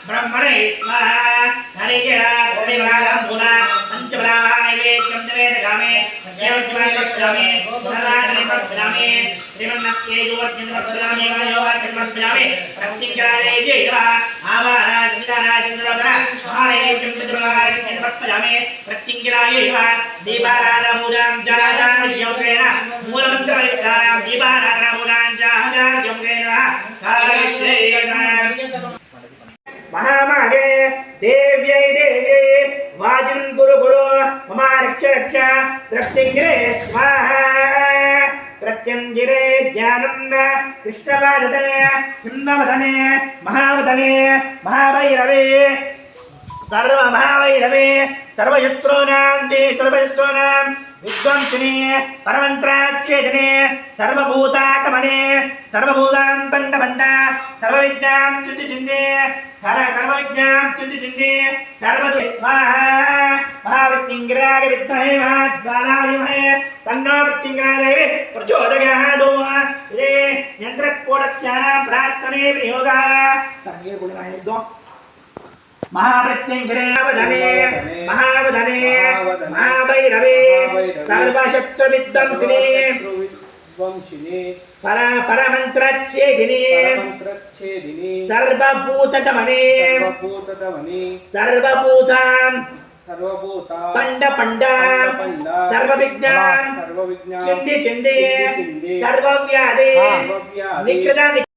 ब्रह्मणे महामागे देव्यै देव्यै वाजिं गुरु गुरु मम रक्ष रक्ष प्रत्यङ्गिरे स्वाहा प्रत्यङ्गिरे ज्ञानं कृष्णवादने सिंहवदने महावदने महाभैरवे सर्वमहाभैरवे सर्वशत्रूणां विद्वांसिने परमन्त्राच्येदिने सर्वभूतात्मने सर्वभूतां पंड सर्वविद्यां चिन्ते सर्वविद्यां चिन्ते सर्वदु स्वाहा महाविद्यङ्गिराय विद्महे महाज्वालाय धीमहि तन्नो विद्यङ्गिराय प्रचोदयात् ये यन्त्रस्फोटस्यानां प्रार्थने विनियोगः तन्ने गुणनायदो महाप्रत्यङ्गिरे महावदने महाभैरवे सर्वशत्रुविध्वंसिने परमन्त्रच्छेदिने सर्वभूतदमने सर्वभूतां पंड सर्वविज्ञान चिन्ति सर्वव्याधि निकृता